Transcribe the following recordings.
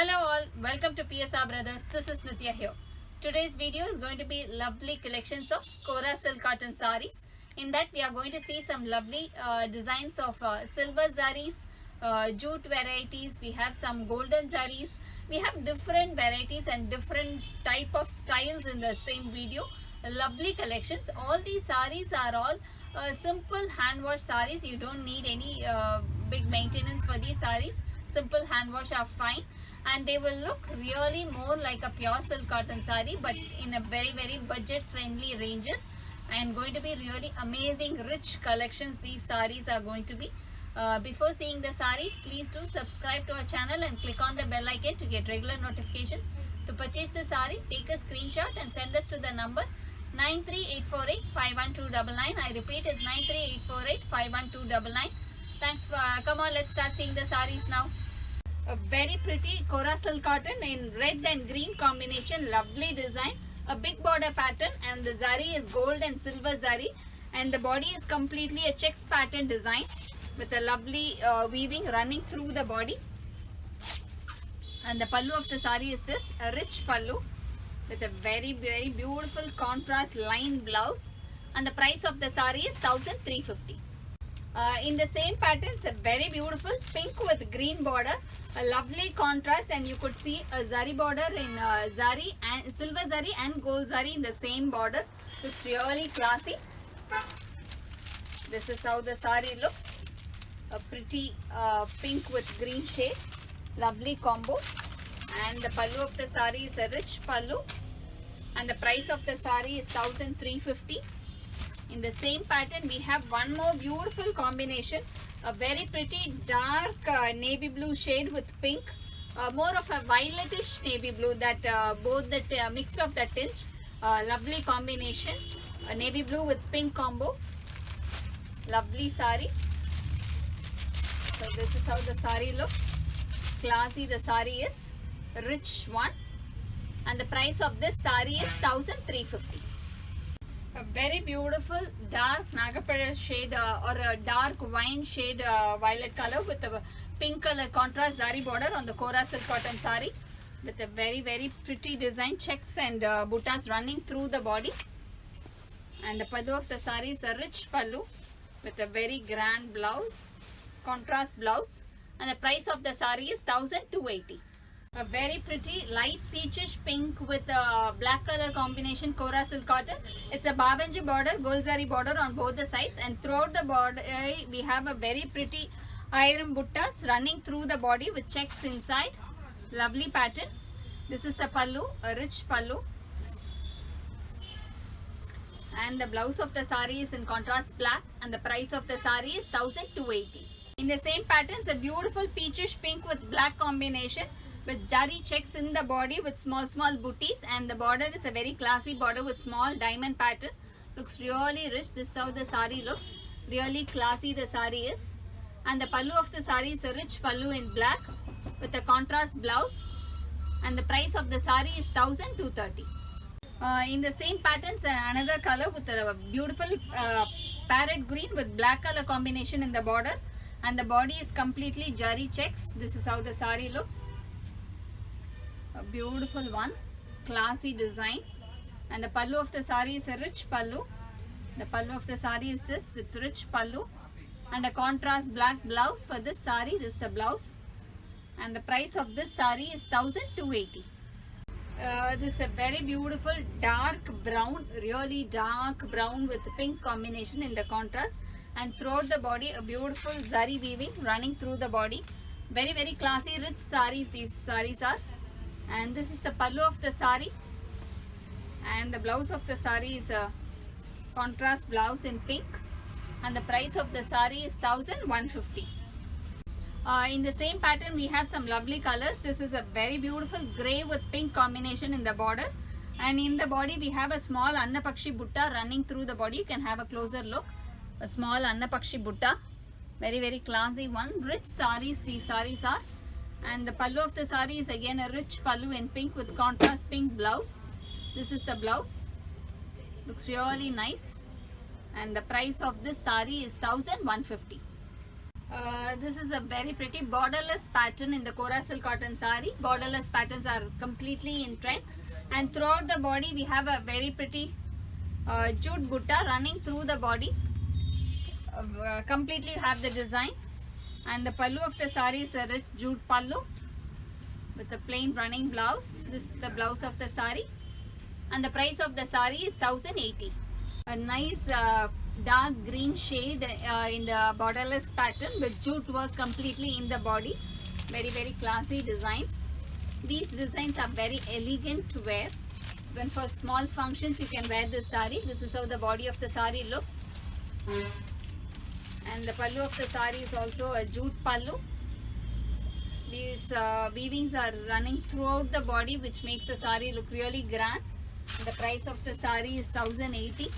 Hello all, welcome to PSR Brothers. This is Nitya here. Today's video is going to be lovely collections of Kora silk cotton sarees. In that we are going to see some lovely designs of silver sarees, jute varieties. We have some golden sarees. We have different varieties and different type of styles in the same video. Lovely collections. All these sarees are all simple hand wash sarees. You don't need any big maintenance for these sarees. Simple hand wash are fine, and they will look really more like a pure silk cotton saree, but in a very budget friendly ranges, and going to be really amazing rich collections these sarees are going to be. Before seeing the sarees, please do subscribe to our channel and click on the bell icon to get regular notifications. To purchase the saree, take a screenshot and send us to the number 93848-51299. I repeat, is 93848-51299. Thanks for come on, let's start seeing the sarees now. A very pretty Kora silk cotton in red and green combination, lovely design, a big border pattern, and the zari is gold and silver zari, and the body is completely a checks pattern design with a lovely weaving running through the body. And the pallu of the sari is this, a rich pallu with a very beautiful contrast line blouse, and the price of the sari is 1350. In the same patterns, a very beautiful pink with green border, a lovely contrast, and you could see a zari border in zari and silver zari and gold zari in the same border. Looks really classy. This is how the sari looks, a pretty pink with green shade, lovely combo. And the pallu of the sari is a rich pallu, and the price of the sari is 1350. In the same pattern, we have one more beautiful combination, a very pretty dark navy blue shade with pink, more of a violetish navy blue, that both the mix of the tinge, lovely combination, a navy blue with pink combo, lovely sari. So this is how the sari looks, classy the sari is, rich one, and the price of this sari is 1350. A very beautiful dark nagapada shade or a dark wine shade violet color with a pink color contrast zari border on the Kora silk cotton sari, with a very pretty design, checks and buttas running through the body. And the pallu of the sari is a rich pallu with a very grand blouse, contrast blouse, and the price of the sari is 1280. A very pretty light peachish pink with a black color combination Kora silk cotton. It's a babanji border, gold zari border on both the sides, and throughout the border we have a very pretty iron buttas running through the body with checks inside. Lovely pattern. This is the pallu, a rich pallu, and the blouse of the sari is in contrast black, and the price of the sari is 1280. In the same patterns, a beautiful peachish pink with black combination, with jari checks in the body with small booties, and the border is a very classy border with small diamond pattern. Looks really rich. This is how the sari looks, really classy the sari is. And the pallu of the sari is a rich pallu in black with a contrast blouse, and the price of the sari is 1230. In the same patterns, another color with a beautiful parrot green with black color combination in the border, and the body is completely jari checks. This is how the sari looks, a beautiful one, classy design. And the pallu of the sari is a rich pallu. The pallu of the sari is this with rich pallu and a contrast black blouse for this sari. This is the blouse, and the price of this sari is 1280. This is a very beautiful dark brown, really dark brown with pink combination in the contrast, and throughout the body a beautiful zari weaving running through the body. Very classy rich saris these saris are. And this is the pallu of the sari, and the blouse of the sari is a contrast blouse in pink, and the price of the sari is 1150. In the same pattern, we have some lovely colors. This is a very beautiful grey with pink combination in the border, and in the body we have a small Annapakshi butta running through the body. You can have a closer look, a small Annapakshi butta, very classy one. Rich saris these saris are. And the pallu of the sari is again a rich pallu in pink with contrast pink blouse. This is the blouse, looks really nice, and the price of this sari is 1150. This is a very pretty borderless pattern in the Kora silk cotton sari. Borderless patterns are completely in trend, and throughout the body we have a very pretty jute butta running through the body. Completely have the design, and the pallu of the sari is a rich jute pallu with a plain running blouse. This is the blouse of the sari, and the price of the sari is 1080. A nice dark green shade in the borderless pattern with jute work completely in the body. Very classy designs. These designs are very elegant to wear. When for small functions you can wear this sari. This is how the body of the sari looks. And the pallu of the sari is also a jute pallu. These weavings are running throughout the body, which makes the sari look really grand. The price of the sari is 1080.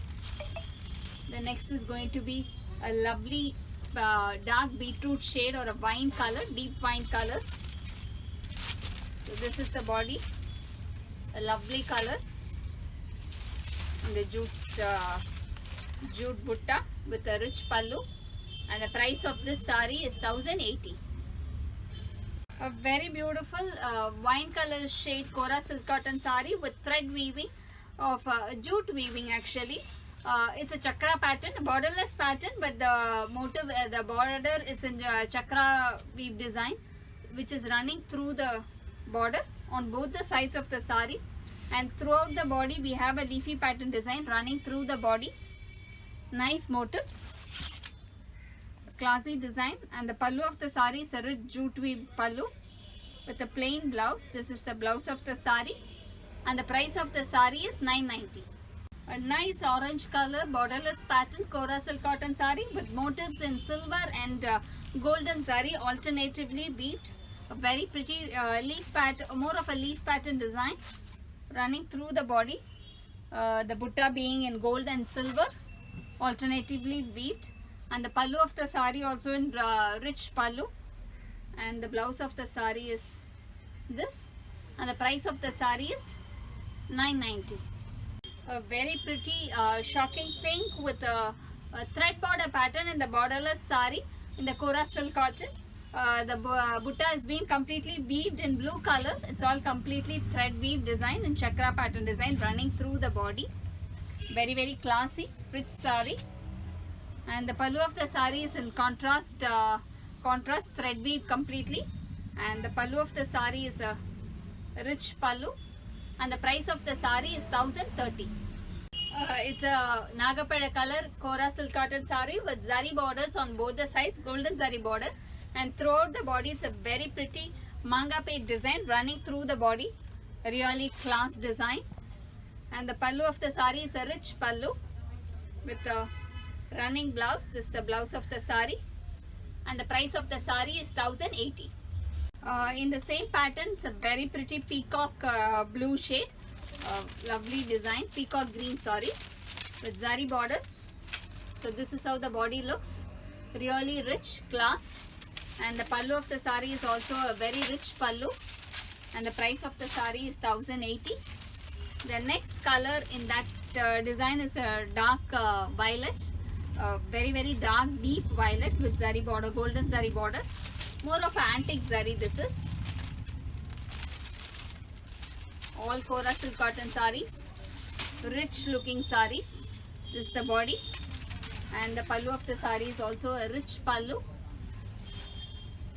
The next is going to be a lovely dark beetroot shade or a wine color, deep wine color. So this is the body, a lovely color, and the jute butta with a rich pallu, and the price of this sari is 1080. A very beautiful wine color shade Kora silk cotton sari with thread weaving of jute weaving actually. It's a chakra pattern, a borderless pattern, but the motive, the border is in chakra weave design, which is running through the border on both the sides of the sari, and throughout the body we have a leafy pattern design running through the body. Nice motifs, classy design, and the pallu of the sari is a rich jute weave pallu with a plain blouse. This is the blouse of the sari, and the price of the sari is 990. A nice orange color borderless pattern Kora silk cotton sari with motifs in silver and golden zari alternatively weaved. A very pretty leaf pattern, more of a leaf pattern design running through the body. The butta being in gold and silver alternatively weaved, and the pallu of the sari also in rich pallu, and the blouse of the sari is this, and the price of the sari is 990. A very pretty shocking pink with a thread border pattern in the borderless sari in the Kora silk cotton. The butta is being completely weaved in blue color. It's all completely thread weave design and chakra pattern design running through the body. Very classy, rich sari. And the pallu of the sari is in contrast thread weave completely. And the pallu of the sari is a rich pallu. And the price of the sari is 1030. It's a Nagapada color Kora silk cotton sari with zari borders on both the sides, golden zari border, and throughout the body it's a very pretty manga page design running through the body. Really class design. And the pallu of the sari is a rich pallu with a running blouse. This is the blouse of the sari, and the price of the sari is 1080. In the same pattern, it's a very pretty peacock blue shade, lovely design, peacock green sorry, with zari borders. So this is how the body looks, really rich, class, and the pallu of the sari is also a very rich pallu, and the price of the sari is 1080. The next color in that design is a dark violet, very dark deep violet with zari border, golden zari border. More of an antique zari this is. All Kora silk cotton saris, rich looking saris. This is the body, and the pallu of the sari is also a rich pallu.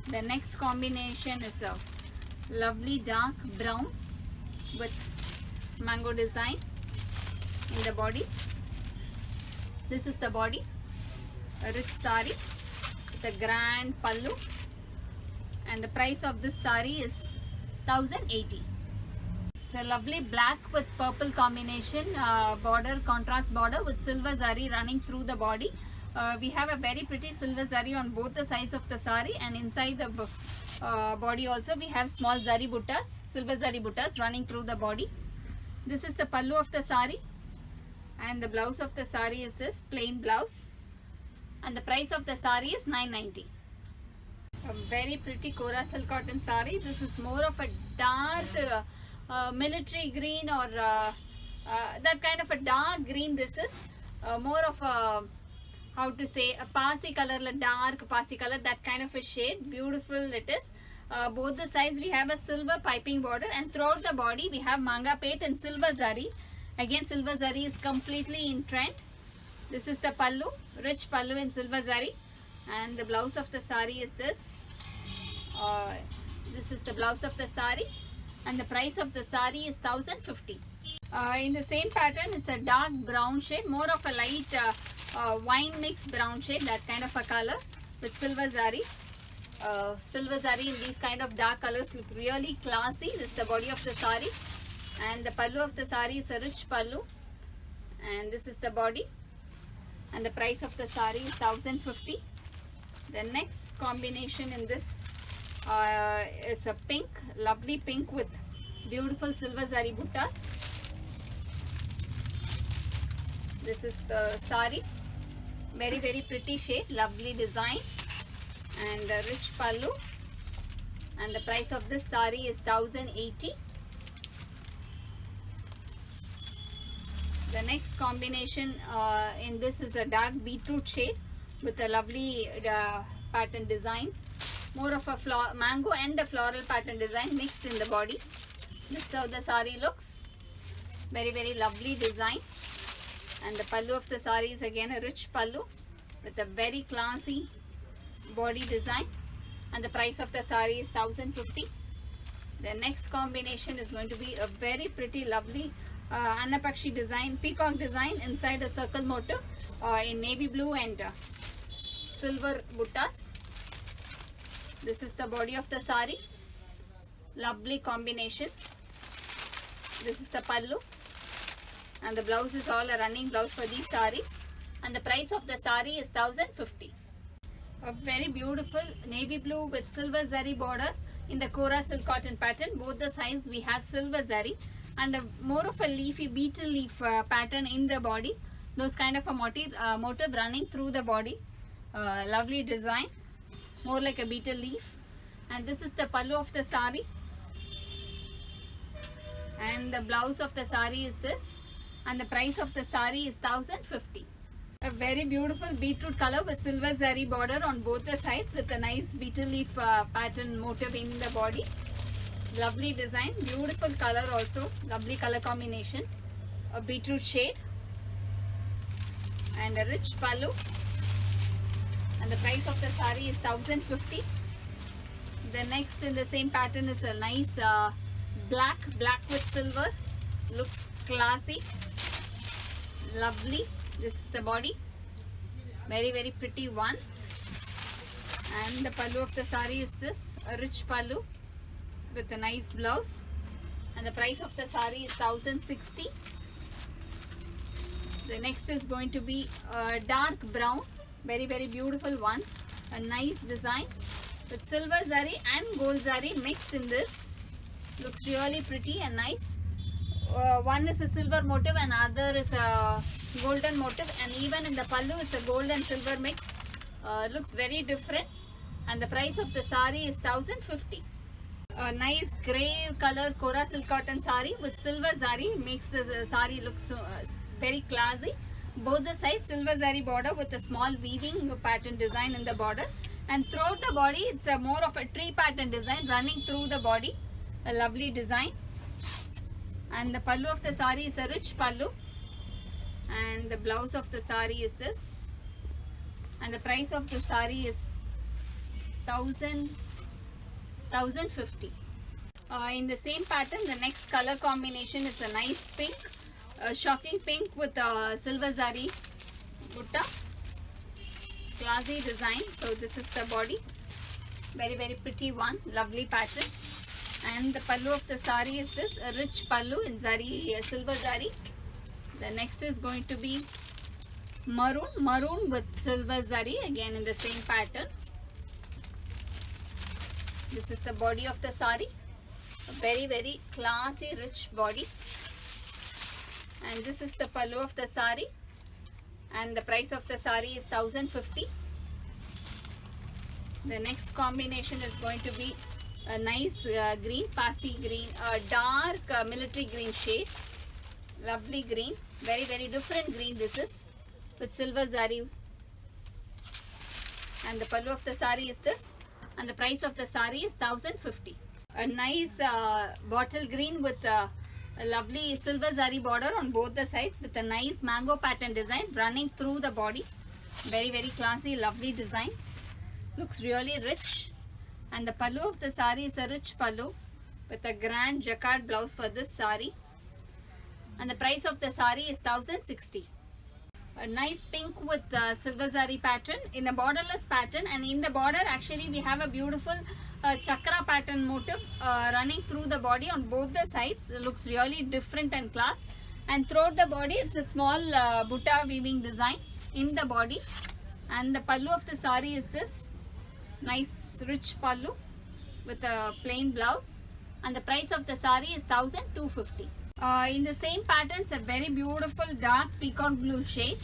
The next combination is a lovely dark brown with mango design in the body. This is the body, a rich sari with a grand pallu. And the price of this sari is 1080. It's a lovely black with purple combination border, contrast border with silver zari running through the body. We have a very pretty silver zari on both the sides of the sari, and inside the body also we have small zari buttas, silver zari buttas running through the body. This is the pallu of the sari, and the blouse of the sari is this plain blouse, and the price of the sari is 990. A very pretty Kora silk cotton sari. This is more of a dark military green or that kind of a dark green. This is more of a how to say, a passy color, a dark passy color, that kind of a shade. Beautiful it is. Both the sides we have a silver piping border, and throughout the body we have manga pate and silver zari. Again, silver zari is completely in trend. This is the pallu, rich pallu in silver zari, and the blouse of the sari is this. This is the blouse of the sari, and the price of the sari is 1050. In the same pattern, it's a dark brown shade, more of a light wine mix brown shade, that kind of a color with silver zari. Silver zari in these kind of dark colors look really classy. This is the body of the sari, and the pallu of the sari is a rich pallu, and this is the body, and the price of the sari is 1050. The next combination in this is a pink, lovely pink with beautiful silver zari buttas. This is the sari, very pretty shade, lovely design, and a rich pallu, and the price of this sari is 1080. The next combination in this is a dark beetroot shade with a lovely pattern design, more of a mango and a floral pattern design mixed in the body. This is how the sari looks, very lovely design, and the pallu of the sari is again a rich pallu with a very classy body design, and the price of the sari is 1050. The next combination is going to be a very pretty, lovely Annapakshi design, peacock design inside a circle motif in navy blue and silver buttas. This is the body of the sari, lovely combination. This is the pallu, and the blouse is all a running blouse for these saris, and the price of the sari is 1050. A very beautiful navy blue with silver zari border in the Kora silk cotton pattern. Both the sides we have silver zari, and more of a leafy beetle leaf pattern in the body. Those kind of a motif running through the body. Lovely design, more like a beetle leaf. And this is the pallu of the sari, and the blouse of the sari is this, and the price of the sari is 1050. A very beautiful beetroot color with silver zari border on both the sides with a nice beetle leaf pattern motif in the body. Lovely design, beautiful color also, lovely color combination. A beetroot shade and a rich pallu, and the price of the sari is 1050. The next in the same pattern is a nice black with silver, looks classy, lovely. This is the body, very pretty one, and the pallu of the sari is this, a rich pallu with a nice blouse, and the price of the sari is 1060. The next is going to be a dark brown, very beautiful one, a nice design with silver zari and gold zari mixed in this. Looks really pretty and nice. One is a silver motif and other is a golden motif, and even in the pallu it's a gold and silver mix. Looks very different, and the price of the sari is 1050. A nice grey color Kora silk cotton sari with silver zari makes the sari look very classy. Both the sides silver zari border with a small weaving pattern design in the border, and throughout the body it's a more of a tree pattern design running through the body. A lovely design, and the pallu of the sari is a rich pallu, and the blouse of the sari is this, and the price of the sari is 1050. In the same pattern, the next color combination is a nice pink, a shocking pink with a silver zari butta, classy design. So this is the body, very pretty one, lovely pattern, and the pallu of the sari is this, a rich pallu in zari, silver zari. The next is going to be maroon with silver zari, again in the same pattern. This is the body of the sari, a very classy rich body, and this is the pallu of the sari, and the price of the sari is 1050. The next combination is going to be a nice green, passy green, dark military green shade, lovely green, very different green this is, with silver zari and the pallu of the saree is this, and the price of the saree is 1050. A nice bottle green with a lovely silver zari border on both the sides with a nice mango pattern design running through the body. Very classy, lovely design. Looks really rich. And the pallu of the saree is a rich pallu with a grand jacquard blouse for this saree. And the price of the saree is 1060. A nice pink with silver zari pattern in a borderless pattern, and in the border actually we have a beautiful chakra pattern motif running through the body on both the sides. It looks really different and class, and throughout the body it's a small butta weaving design in the body. And the pallu of the saree is this nice rich pallu with a plain blouse, and the price of the saree is 1250. In the same patterns, a very beautiful dark peacock blue shade.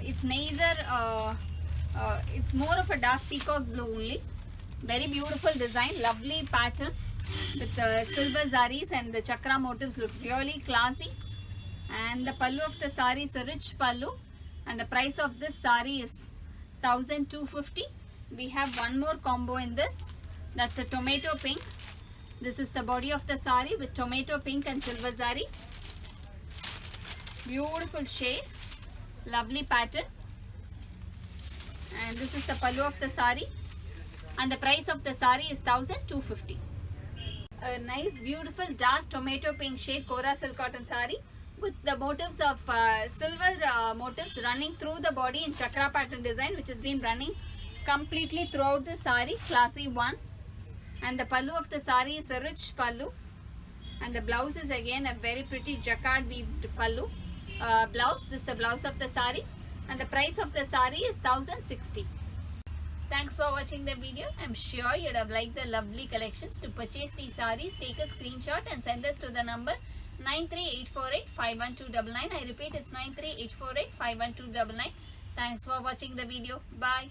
It's neither it's more of a dark peacock blue only. Very beautiful design, lovely pattern with silver zaris, and the chakra motifs look really classy. And the pallu of the saree is a rich pallu, and the price of this saree is 1250. We have one more combo in this, that's a tomato pink. This is the body of the saree with tomato pink and silver zari. Beautiful shade, lovely pattern. And this is the pallu of the saree, and the price of the saree is 1250. A nice beautiful dark tomato pink shade Kora silk cotton saree with the motifs of silver motifs running through the body in chakra pattern design, which has been running completely throughout the saree. Classy one. And the pallu of the saree is a rich pallu, and the blouse is again a very pretty jacquard weaved pallu blouse. This is the blouse of the saree, and the price of the saree is 1060. Thanks for watching the video. I'm sure you'd have liked the lovely collections. To purchase these sarees, take a screenshot and send us to the number 93848 51299. I repeat, it's 93848 51299. Thanks for watching the video. Bye.